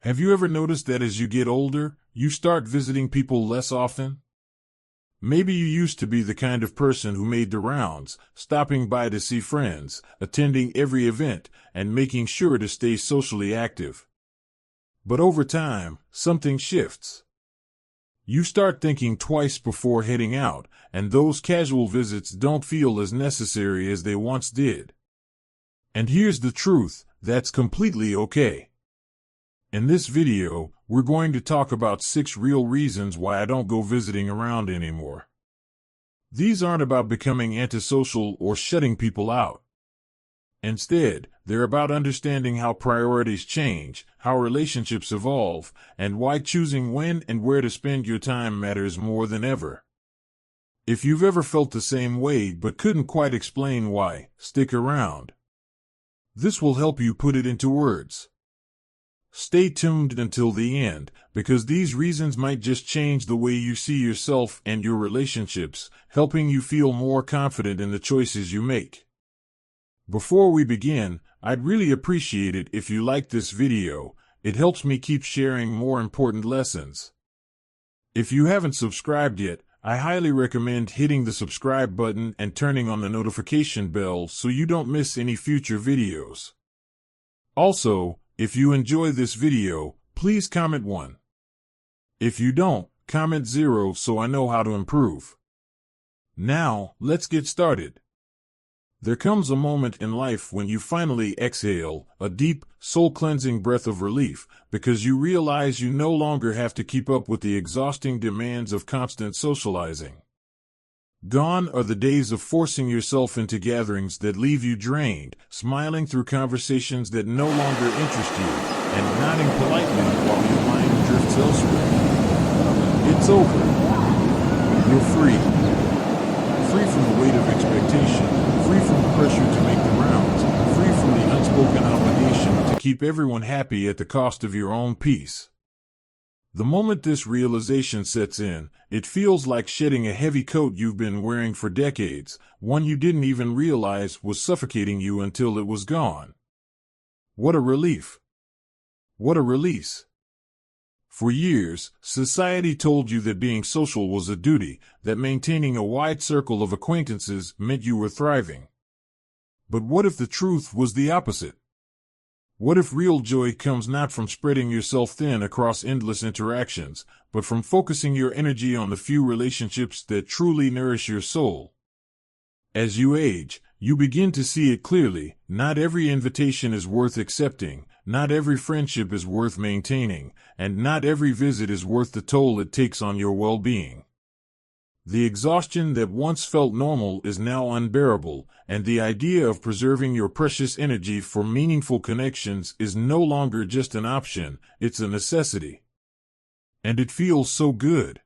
Have you ever noticed that as you get older, you start visiting people less often? Maybe you used to be the kind of person who made the rounds, stopping by to see friends, attending every event, and making sure to stay socially active. But over time, something shifts. You start thinking twice before heading out, and those casual visits don't feel as necessary as they once did. And here's the truth, that's completely okay. In this video, we're going to talk about 6 real reasons why I don't go visiting around anymore. These aren't about becoming antisocial or shutting people out. Instead, they're about understanding how priorities change, how relationships evolve, and why choosing when and where to spend your time matters more than ever. If you've ever felt the same way but couldn't quite explain why, stick around. This will help you put it into words. Stay tuned until the end, because these reasons might just change the way you see yourself and your relationships, helping you feel more confident in the choices you make. Before we begin, I'd really appreciate it if you liked this video. It helps me keep sharing more important lessons. If you haven't subscribed yet, I highly recommend hitting the subscribe button and turning on the notification bell so you don't miss any future videos. Also, if you enjoy this video, please comment 1. If you don't, comment 0 so I know how to improve. Now, let's get started. There comes a moment in life when you finally exhale, a deep, soul-cleansing breath of relief, because you realize you no longer have to keep up with the exhausting demands of constant socializing. Gone are the days of forcing yourself into gatherings that leave you drained, smiling through conversations that no longer interest you, and nodding politely while your mind drifts elsewhere. It's over. You're free. Free from the weight of expectation, free from the pressure to make the rounds, free from the unspoken obligation to keep everyone happy at the cost of your own peace. The moment this realization sets in, it feels like shedding a heavy coat you've been wearing for decades, one you didn't even realize was suffocating you until it was gone. What a relief! What a release! For years, society told you that being social was a duty, that maintaining a wide circle of acquaintances meant you were thriving. But what if the truth was the opposite? What if real joy comes not from spreading yourself thin across endless interactions, but from focusing your energy on the few relationships that truly nourish your soul? As you age, you begin to see it clearly. Not every invitation is worth accepting, not every friendship is worth maintaining, and not every visit is worth the toll it takes on your well-being. The exhaustion that once felt normal is now unbearable, and the idea of preserving your precious energy for meaningful connections is no longer just an option, it's a necessity. And it feels so good.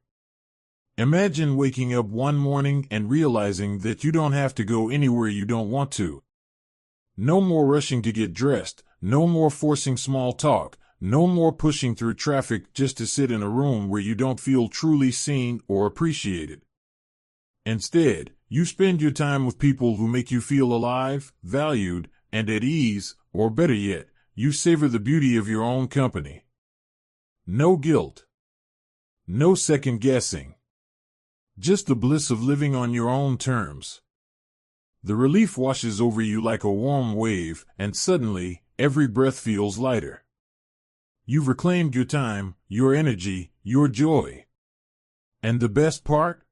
Imagine waking up one morning and realizing that you don't have to go anywhere you don't want to. No more rushing to get dressed, no more forcing small talk, no more pushing through traffic just to sit in a room where you don't feel truly seen or appreciated. Instead, you spend your time with people who make you feel alive, valued, and at ease, or better yet, you savor the beauty of your own company. No guilt. No second guessing. Just the bliss of living on your own terms. The relief washes over you like a warm wave, and suddenly, every breath feels lighter. You've reclaimed your time, your energy, your joy. And the best part?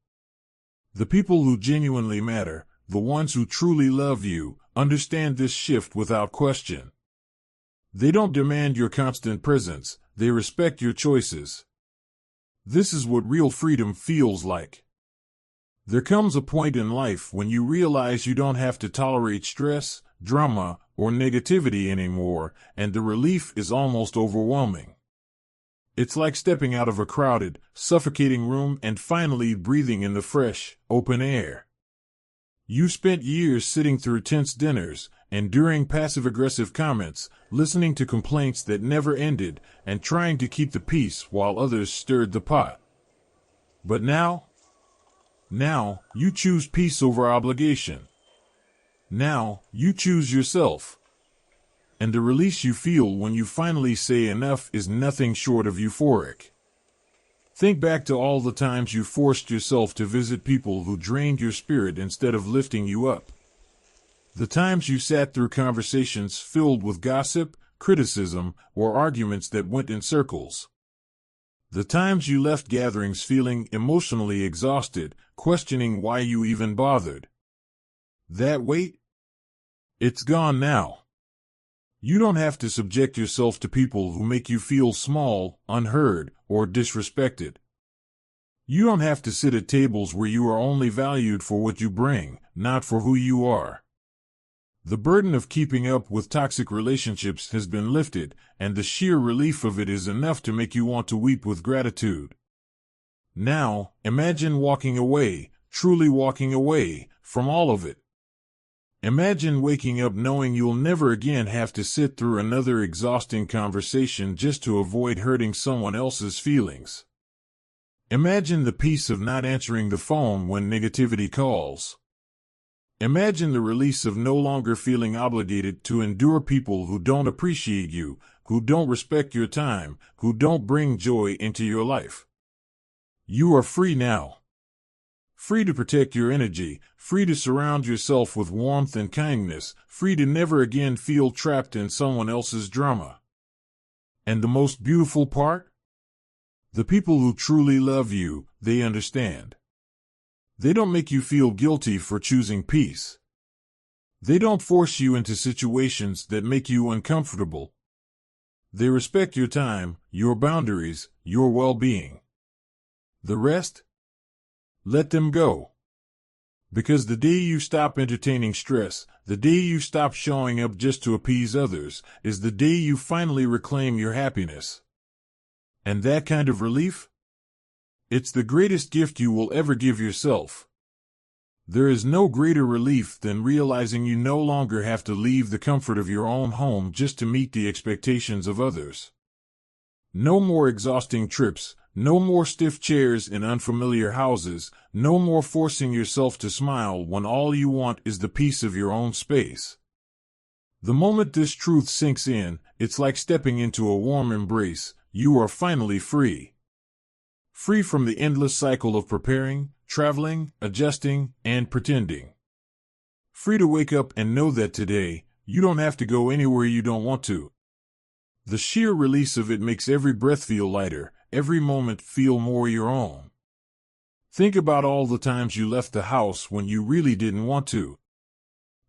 The people who genuinely matter, the ones who truly love you, understand this shift without question. They don't demand your constant presence, they respect your choices. This is what real freedom feels like. There comes a point in life when you realize you don't have to tolerate stress, drama, or negativity anymore, and the relief is almost overwhelming. It's like stepping out of a crowded, suffocating room and finally breathing in the fresh, open air. You spent years sitting through tense dinners, enduring passive-aggressive comments, listening to complaints that never ended, and trying to keep the peace while others stirred the pot. But now, you choose peace over obligation. Now, you choose yourself. And the release you feel when you finally say enough is nothing short of euphoric. Think back to all the times you forced yourself to visit people who drained your spirit instead of lifting you up. The times you sat through conversations filled with gossip, criticism, or arguments that went in circles. The times you left gatherings feeling emotionally exhausted, questioning why you even bothered. That weight? It's gone now. You don't have to subject yourself to people who make you feel small, unheard, or disrespected. You don't have to sit at tables where you are only valued for what you bring, not for who you are. The burden of keeping up with toxic relationships has been lifted, and the sheer relief of it is enough to make you want to weep with gratitude. Now, imagine walking away, truly walking away, from all of it. Imagine waking up knowing you'll never again have to sit through another exhausting conversation just to avoid hurting someone else's feelings. Imagine the peace of not answering the phone when negativity calls. Imagine the release of no longer feeling obligated to endure people who don't appreciate you, who don't respect your time, who don't bring joy into your life. You are free now. Free to protect your energy, free to surround yourself with warmth and kindness, free to never again feel trapped in someone else's drama. And the most beautiful part? The people who truly love you, they understand. They don't make you feel guilty for choosing peace. They don't force you into situations that make you uncomfortable. They respect your time, your boundaries, your well-being. The rest? Let them go. Because the day you stop entertaining stress, the day you stop showing up just to appease others, is the day you finally reclaim your happiness. And that kind of relief? It's the greatest gift you will ever give yourself. There is no greater relief than realizing you no longer have to leave the comfort of your own home just to meet the expectations of others. No more exhausting trips, no more stiff chairs in unfamiliar houses, no more forcing yourself to smile when all you want is the peace of your own space. The moment this truth sinks in, it's like stepping into a warm embrace. You are finally free. Free from the endless cycle of preparing, traveling, adjusting, and pretending. Free to wake up and know that today, you don't have to go anywhere you don't want to. The sheer release of it makes every breath feel lighter, every moment feel more your own. Think about all the times you left the house when you really didn't want to.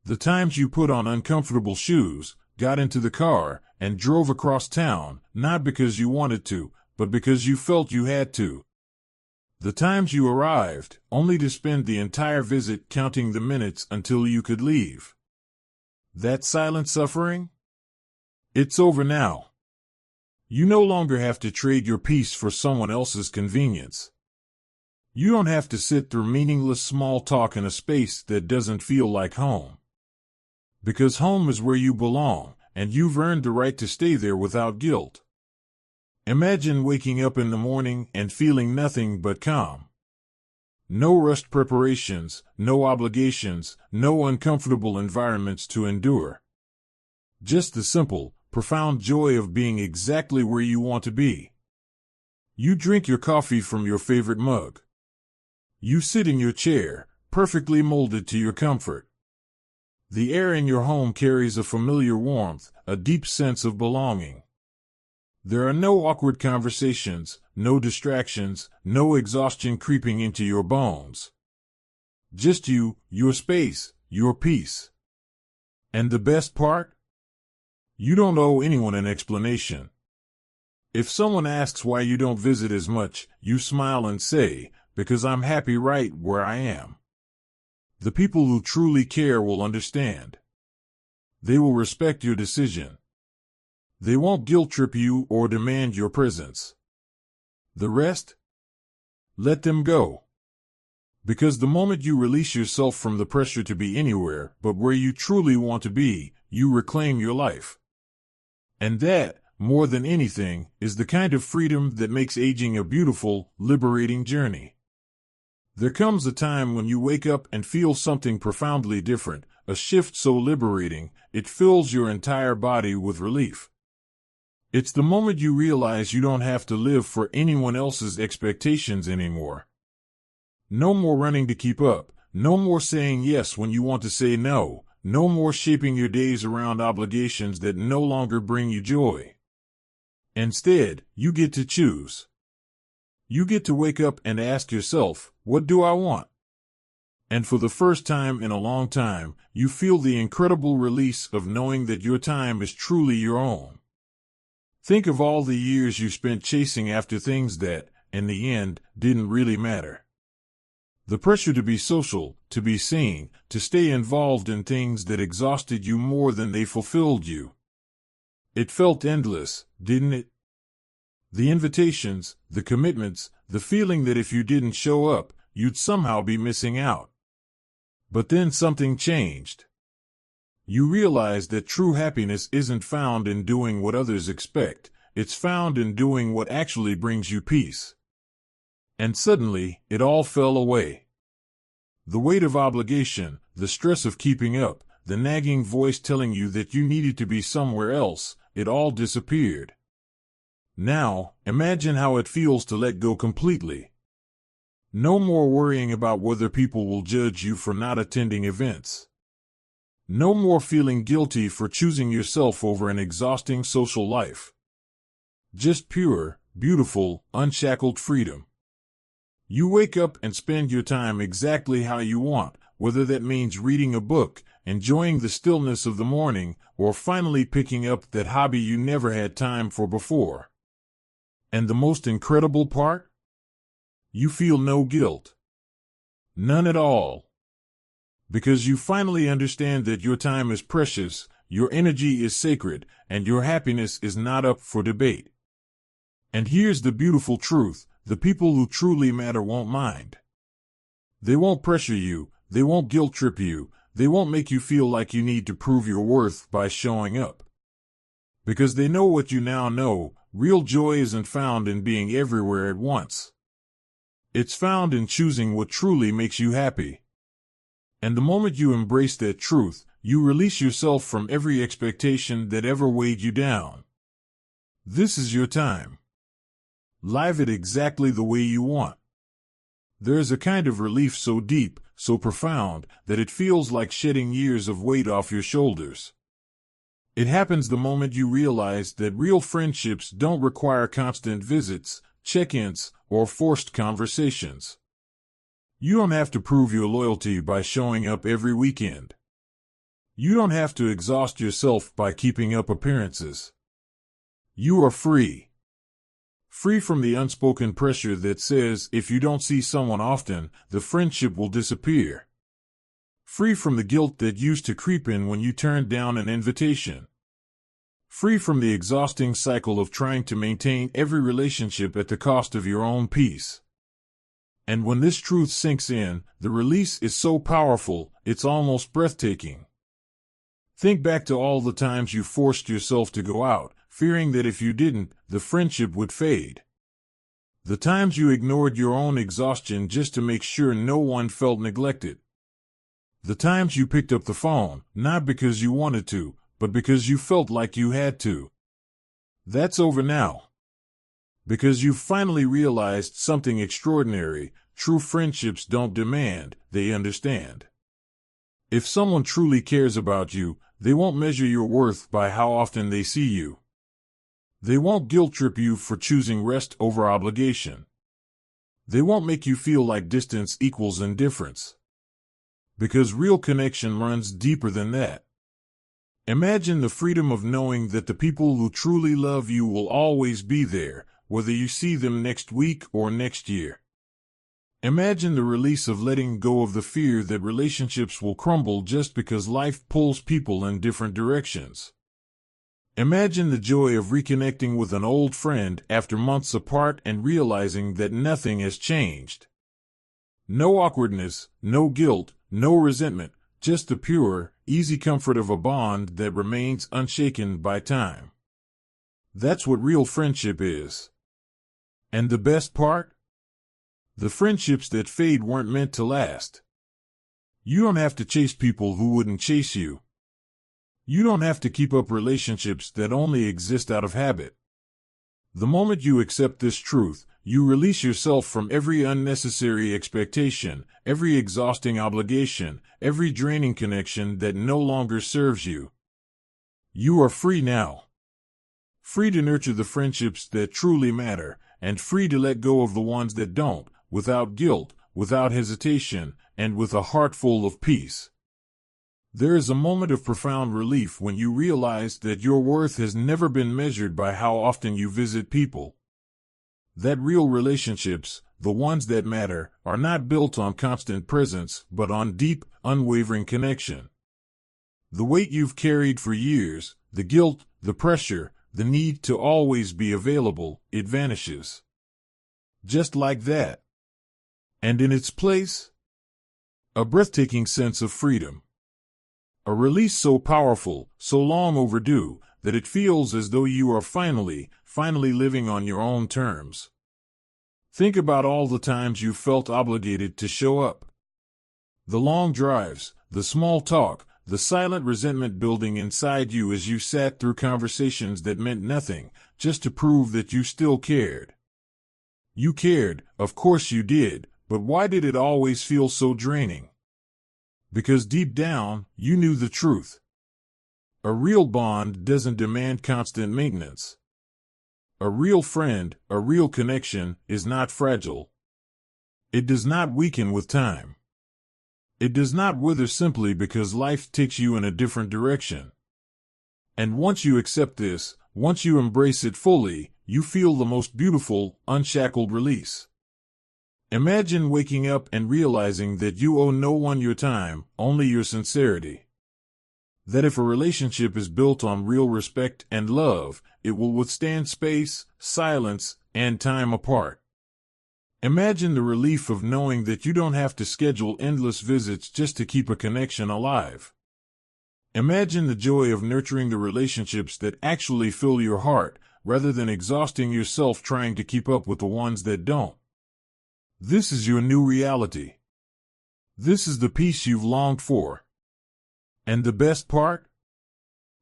The times you put on uncomfortable shoes, got into the car, and drove across town, not because you wanted to, but because you felt you had to. The times you arrived, only to spend the entire visit counting the minutes until you could leave. That silent suffering? It's over now. You no longer have to trade your peace for someone else's convenience. You don't have to sit through meaningless small talk in a space that doesn't feel like home. Because home is where you belong, and you've earned the right to stay there without guilt. Imagine waking up in the morning and feeling nothing but calm. No rushed preparations, no obligations, no uncomfortable environments to endure. Just the simple, profound joy of being exactly where you want to be. You drink your coffee from your favorite mug. You sit in your chair, perfectly molded to your comfort. The air in your home carries a familiar warmth, a deep sense of belonging. There are no awkward conversations, no distractions, no exhaustion creeping into your bones. Just you, your space, your peace. And the best part? You don't owe anyone an explanation. If someone asks why you don't visit as much, you smile and say, because I'm happy right where I am. The people who truly care will understand. They will respect your decision. They won't guilt-trip you or demand your presence. The rest? Let them go. Because the moment you release yourself from the pressure to be anywhere but where you truly want to be, you reclaim your life. And that, more than anything, is the kind of freedom that makes aging a beautiful, liberating journey. There comes a time when you wake up and feel something profoundly different, a shift so liberating, it fills your entire body with relief. It's the moment you realize you don't have to live for anyone else's expectations anymore. No more running to keep up, no more saying yes when you want to say no, no more shaping your days around obligations that no longer bring you joy. Instead, you get to choose. You get to wake up and ask yourself, what do I want? And for the first time in a long time, you feel the incredible release of knowing that your time is truly your own. Think of all the years you spent chasing after things that, in the end, didn't really matter. The pressure to be social, to be seen, to stay involved in things that exhausted you more than they fulfilled you. It felt endless, didn't it? The invitations, the commitments, the feeling that if you didn't show up, you'd somehow be missing out. But then something changed. You realized that true happiness isn't found in doing what others expect, it's found in doing what actually brings you peace. And suddenly, it all fell away. The weight of obligation, the stress of keeping up, the nagging voice telling you that you needed to be somewhere else, it all disappeared. Now, imagine how it feels to let go completely. No more worrying about whether people will judge you for not attending events. No more feeling guilty for choosing yourself over an exhausting social life. Just pure, beautiful, unshackled freedom. You wake up and spend your time exactly how you want, whether that means reading a book, enjoying the stillness of the morning, or finally picking up that hobby you never had time for before. And the most incredible part? You feel no guilt. None at all. Because you finally understand that your time is precious, your energy is sacred, and your happiness is not up for debate. And here's the beautiful truth, the people who truly matter won't mind. They won't pressure you, they won't guilt trip you, they won't make you feel like you need to prove your worth by showing up. Because they know what you now know, real joy isn't found in being everywhere at once. It's found in choosing what truly makes you happy. And the moment you embrace that truth, you release yourself from every expectation that ever weighed you down. This is your time. Live it exactly the way you want. There is a kind of relief so deep, so profound, that it feels like shedding years of weight off your shoulders. It happens the moment you realize that real friendships don't require constant visits, check-ins, or forced conversations. You don't have to prove your loyalty by showing up every weekend. You don't have to exhaust yourself by keeping up appearances. You are free. Free from the unspoken pressure that says if you don't see someone often, the friendship will disappear. Free from the guilt that used to creep in when you turned down an invitation. Free from the exhausting cycle of trying to maintain every relationship at the cost of your own peace. And when this truth sinks in, the release is so powerful, it's almost breathtaking. Think back to all the times you forced yourself to go out, fearing that if you didn't, the friendship would fade. The times you ignored your own exhaustion just to make sure no one felt neglected. The times you picked up the phone, not because you wanted to, but because you felt like you had to. That's over now. Because you've finally realized something extraordinary, true friendships don't demand, they understand. If someone truly cares about you, they won't measure your worth by how often they see you. They won't guilt trip you for choosing rest over obligation. They won't make you feel like distance equals indifference. Because real connection runs deeper than that. Imagine the freedom of knowing that the people who truly love you will always be there, whether you see them next week or next year. Imagine the release of letting go of the fear that relationships will crumble just because life pulls people in different directions. Imagine the joy of reconnecting with an old friend after months apart and realizing that nothing has changed. No awkwardness, no guilt, no resentment, just the pure, easy comfort of a bond that remains unshaken by time. That's what real friendship is. And the best part? The friendships that fade weren't meant to last. You don't have to chase people who wouldn't chase you. You don't have to keep up relationships that only exist out of habit. The moment you accept this truth, you release yourself from every unnecessary expectation, every exhausting obligation, every draining connection that no longer serves you. You are free now. Free to nurture the friendships that truly matter, and free to let go of the ones that don't, without guilt, without hesitation, and with a heart full of peace. There is a moment of profound relief when you realize that your worth has never been measured by how often you visit people. That real relationships, the ones that matter, are not built on constant presence, but on deep, unwavering connection. The weight you've carried for years, the guilt, the pressure, the need to always be available, it vanishes. Just like that. And in its place, a breathtaking sense of freedom. A release so powerful, so long overdue, that it feels as though you are finally living on your own terms. Think about all the times you felt obligated to show up. The long drives, the small talk, the silent resentment building inside you as you sat through conversations that meant nothing, just to prove that you still cared. You cared, of course you did, but why did it always feel so draining? Because deep down, you knew the truth. A real bond doesn't demand constant maintenance. A real friend, a real connection, is not fragile. It does not weaken with time. It does not wither simply because life takes you in a different direction. And once you accept this, once you embrace it fully, you feel the most beautiful, unshackled release. Imagine waking up and realizing that you owe no one your time, only your sincerity. That if a relationship is built on real respect and love, it will withstand space, silence, and time apart. Imagine the relief of knowing that you don't have to schedule endless visits just to keep a connection alive. Imagine the joy of nurturing the relationships that actually fill your heart, rather than exhausting yourself trying to keep up with the ones that don't. This is your new reality. This is the peace you've longed for. And the best part?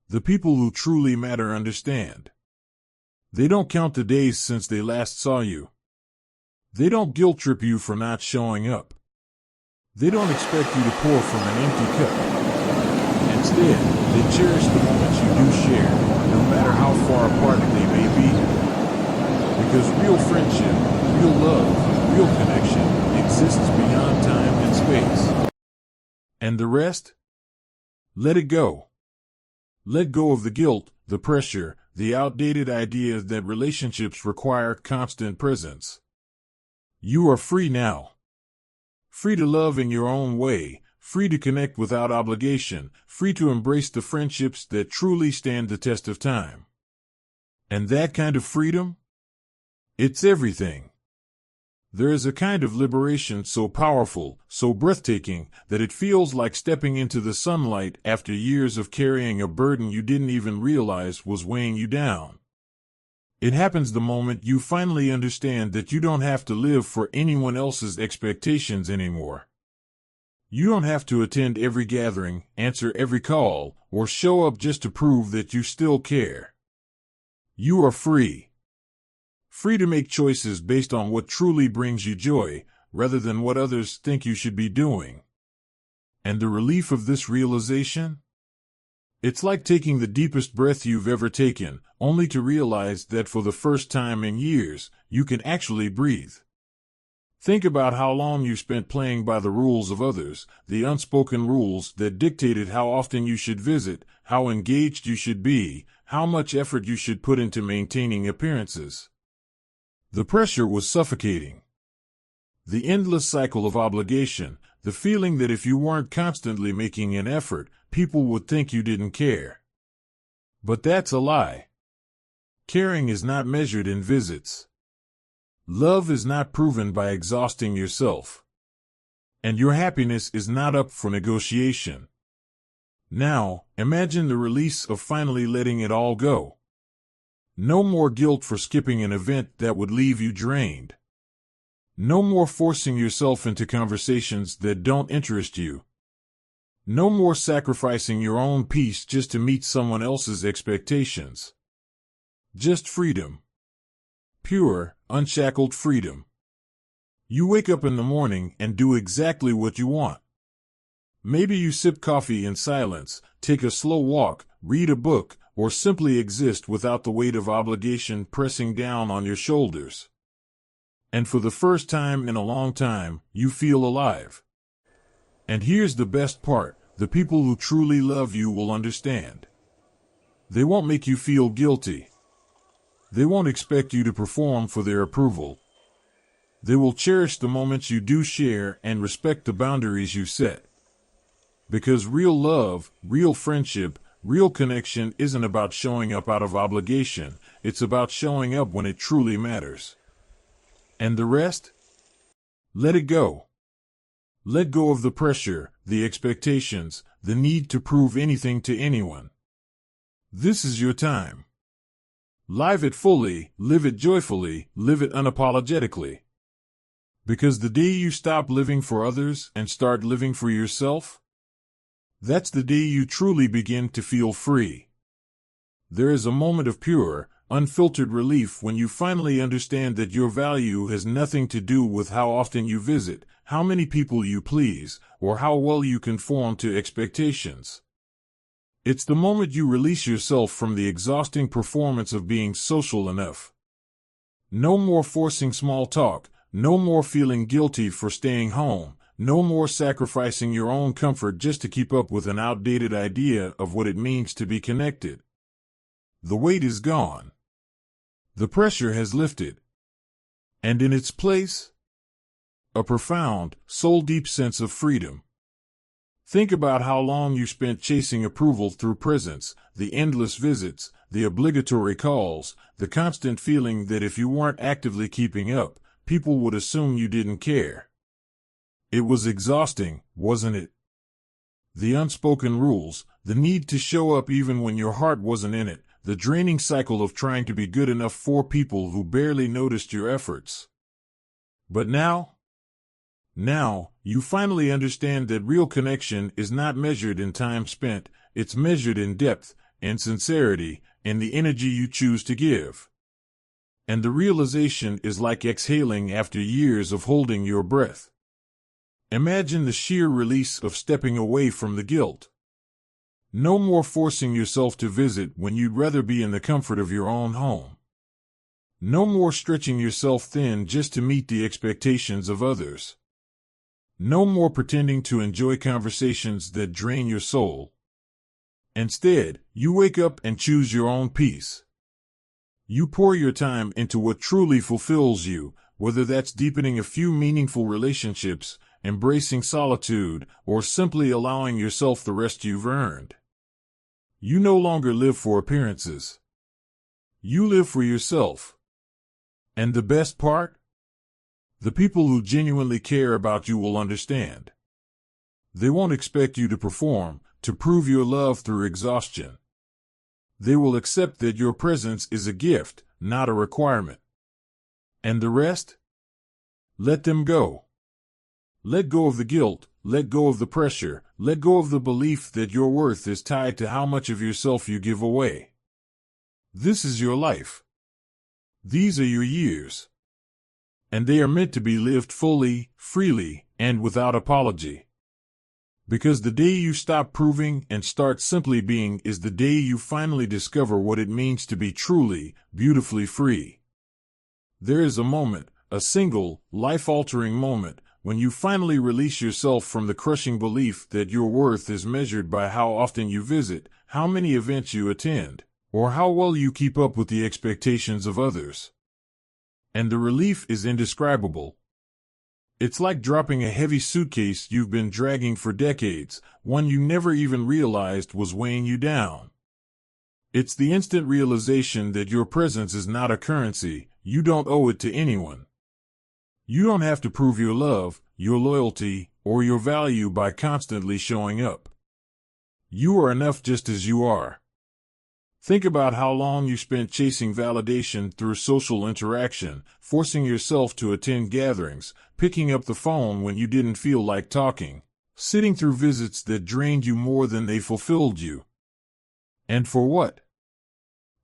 The people who truly matter understand. They don't count the days since they last saw you. They don't guilt-trip you for not showing up. They don't expect you to pour from an empty cup. Instead, they cherish the moments you do share, no matter how far apart they may be. Because real friendship, real love, real connection exists beyond time and space. And the rest? Let it go. Let go of the guilt, the pressure, the outdated idea that relationships require constant presence. You are free now. Free to love in your own way, free to connect without obligation, free to embrace the friendships that truly stand the test of time. And that kind of freedom? It's everything. There is a kind of liberation so powerful, so breathtaking, that it feels like stepping into the sunlight after years of carrying a burden you didn't even realize was weighing you down. It happens the moment you finally understand that you don't have to live for anyone else's expectations anymore. You don't have to attend every gathering, answer every call, or show up just to prove that you still care. You are free. Free to make choices based on what truly brings you joy, rather than what others think you should be doing. And the relief of this realization? It's like taking the deepest breath you've ever taken, only to realize that for the first time in years, you can actually breathe. Think about how long you spent playing by the rules of others, the unspoken rules that dictated how often you should visit, how engaged you should be, how much effort you should put into maintaining appearances. The pressure was suffocating. The endless cycle of obligation, the feeling that if you weren't constantly making an effort, people would think you didn't care. But that's a lie. Caring is not measured in visits. Love is not proven by exhausting yourself. And your happiness is not up for negotiation. Now, imagine the release of finally letting it all go. No more guilt for skipping an event that would leave you drained. No more forcing yourself into conversations that don't interest you. No more sacrificing your own peace just to meet someone else's expectations. Just freedom. Pure, unshackled freedom. You wake up in the morning and do exactly what you want. Maybe you sip coffee in silence, take a slow walk, read a book, or simply exist without the weight of obligation pressing down on your shoulders. And for the first time in a long time, you feel alive. And here's the best part, the people who truly love you will understand. They won't make you feel guilty. They won't expect you to perform for their approval. They will cherish the moments you do share and respect the boundaries you set. Because real love, real friendship, real connection isn't about showing up out of obligation, it's about showing up when it truly matters. And the rest? Let it go. Let go of the pressure, the expectations, the need to prove anything to anyone. This is your time. Live it fully, live it joyfully, live it unapologetically. Because the day you stop living for others and start living for yourself, that's the day you truly begin to feel free. There is a moment of pure, unfiltered relief when you finally understand that your value has nothing to do with how often you visit, how many people you please, or how well you conform to expectations. It's the moment you release yourself from the exhausting performance of being social enough. No more forcing small talk, no more feeling guilty for staying home, no more sacrificing your own comfort just to keep up with an outdated idea of what it means to be connected. The weight is gone. The pressure has lifted. And in its place, a profound, soul-deep sense of freedom. Think about how long you spent chasing approval through presents, the endless visits, the obligatory calls, the constant feeling that if you weren't actively keeping up, people would assume you didn't care. It was exhausting, wasn't it? The unspoken rules, the need to show up even when your heart wasn't in it, the draining cycle of trying to be good enough for people who barely noticed your efforts. But now, you finally understand that real connection is not measured in time spent, it's measured in depth, in sincerity, in the energy you choose to give. And the realization is like exhaling after years of holding your breath. Imagine the sheer release of stepping away from the guilt. No more forcing yourself to visit when you'd rather be in the comfort of your own home. No more stretching yourself thin just to meet the expectations of others. No more pretending to enjoy conversations that drain your soul. Instead, you wake up and choose your own peace. You pour your time into what truly fulfills you, whether that's deepening a few meaningful relationships, embracing solitude, or simply allowing yourself the rest you've earned. You no longer live for appearances. You live for yourself. And the best part? The people who genuinely care about you will understand. They won't expect you to perform, to prove your love through exhaustion. They will accept that your presence is a gift, not a requirement. And the rest? Let them go. Let go of the guilt, let go of the pressure, let go of the belief that your worth is tied to how much of yourself you give away. This is your life. These are your years. And they are meant to be lived fully, freely, and without apology. Because the day you stop proving and start simply being is the day you finally discover what it means to be truly, beautifully free. There is a moment, a single, life-altering moment, when you finally release yourself from the crushing belief that your worth is measured by how often you visit, how many events you attend, or how well you keep up with the expectations of others. And the relief is indescribable. It's like dropping a heavy suitcase you've been dragging for decades, one you never even realized was weighing you down. It's the instant realization that your presence is not a currency, you don't owe it to anyone. You don't have to prove your love, your loyalty, or your value by constantly showing up. You are enough just as you are. Think about how long you spent chasing validation through social interaction, forcing yourself to attend gatherings, picking up the phone when you didn't feel like talking, sitting through visits that drained you more than they fulfilled you. And for what?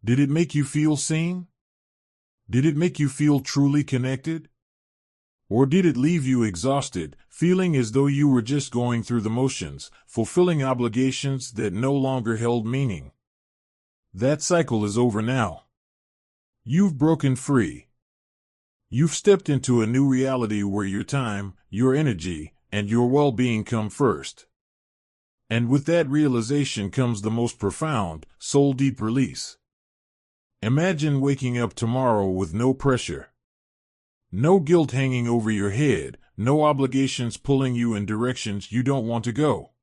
Did it make you feel seen? Did it make you feel truly connected? Or did it leave you exhausted, feeling as though you were just going through the motions, fulfilling obligations that no longer held meaning? That cycle is over now. You've broken free. You've stepped into a new reality where your time, your energy, and your well-being come first. And with that realization comes the most profound, soul-deep release. Imagine waking up tomorrow with no pressure. No guilt hanging over your head, no obligations pulling you in directions you don't want to go.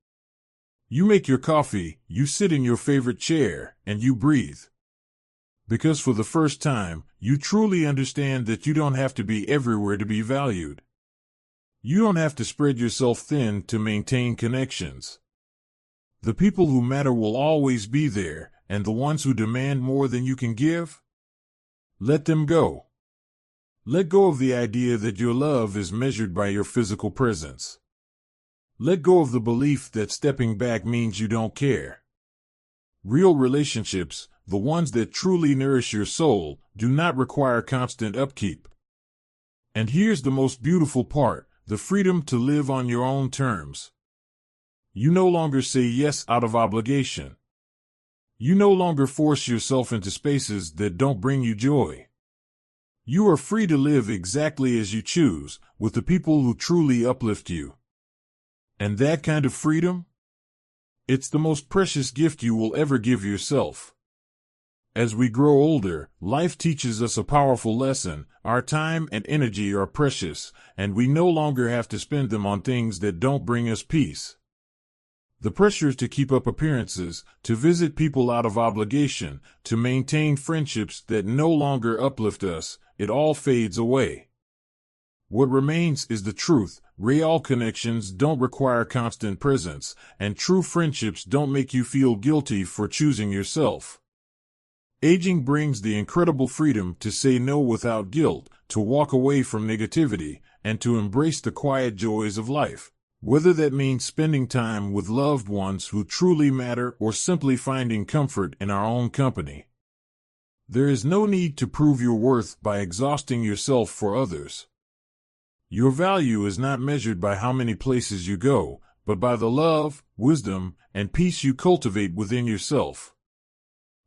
You make your coffee, you sit in your favorite chair, and you breathe. Because for the first time, you truly understand that you don't have to be everywhere to be valued. You don't have to spread yourself thin to maintain connections. The people who matter will always be there, and the ones who demand more than you can give? Let them go. Let go of the idea that your love is measured by your physical presence. Let go of the belief that stepping back means you don't care. Real relationships, the ones that truly nourish your soul, do not require constant upkeep. And here's the most beautiful part, the freedom to live on your own terms. You no longer say yes out of obligation. You no longer force yourself into spaces that don't bring you joy. You are free to live exactly as you choose, with the people who truly uplift you. And that kind of freedom? It's the most precious gift you will ever give yourself. As we grow older, life teaches us a powerful lesson. Our time and energy are precious, and we no longer have to spend them on things that don't bring us peace. The pressure to keep up appearances, to visit people out of obligation, to maintain friendships that no longer uplift us, it all fades away. What remains is the truth. Real connections don't require constant presence, and true friendships don't make you feel guilty for choosing yourself. Aging brings the incredible freedom to say no without guilt, to walk away from negativity, and to embrace the quiet joys of life. Whether that means spending time with loved ones who truly matter or simply finding comfort in our own company. There is no need to prove your worth by exhausting yourself for others. Your value is not measured by how many places you go, but by the love, wisdom, and peace you cultivate within yourself.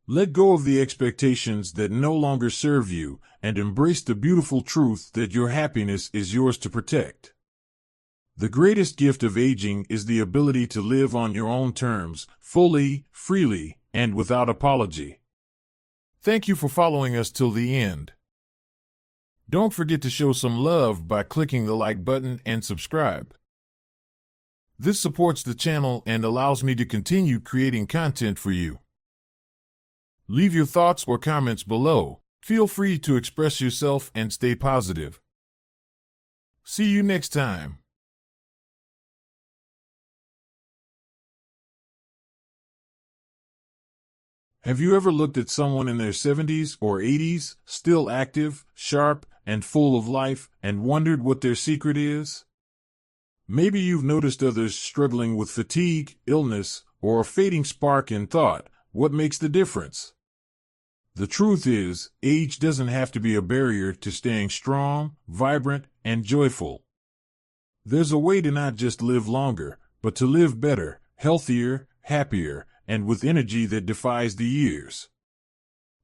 Let go of the expectations that no longer serve you, and embrace the beautiful truth that your happiness is yours to protect. The greatest gift of aging is the ability to live on your own terms, fully, freely, and without apology. Thank you for following us till the end. Don't forget to show some love by clicking the like button and subscribe. This supports the channel and allows me to continue creating content for you. Leave your thoughts or comments below. Feel free to express yourself and stay positive. See you next time. Have you ever looked at someone in their 70s or 80s, still active, sharp, and full of life, and wondered what their secret is? Maybe you've noticed others struggling with fatigue, illness, or a fading spark in thought. What makes the difference? The truth is, age doesn't have to be a barrier to staying strong, vibrant, and joyful. There's a way to not just live longer, but to live better, healthier, happier, and with energy that defies the years.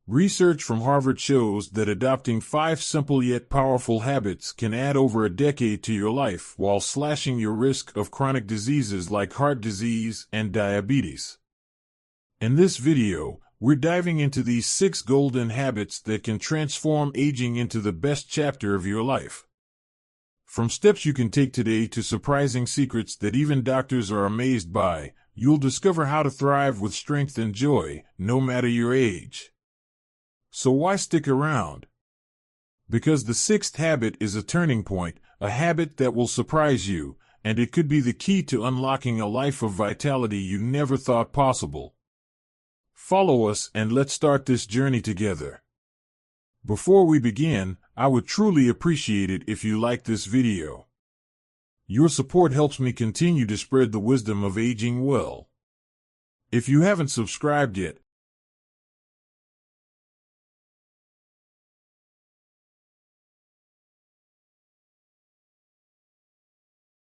Research from Harvard shows that adopting 5 simple yet powerful habits can add over a decade to your life while slashing your risk of chronic diseases like heart disease and diabetes. In this video, we're diving into these 6 golden habits that can transform aging into the best chapter of your life. From steps you can take today to surprising secrets that even doctors are amazed by, you'll discover how to thrive with strength and joy, no matter your age. So why stick around? Because the 6th habit is a turning point, a habit that will surprise you, and it could be the key to unlocking a life of vitality you never thought possible. Follow us and let's start this journey together. Before we begin, I would truly appreciate it if you like this video. Your support helps me continue to spread the wisdom of aging well. If you haven't subscribed yet,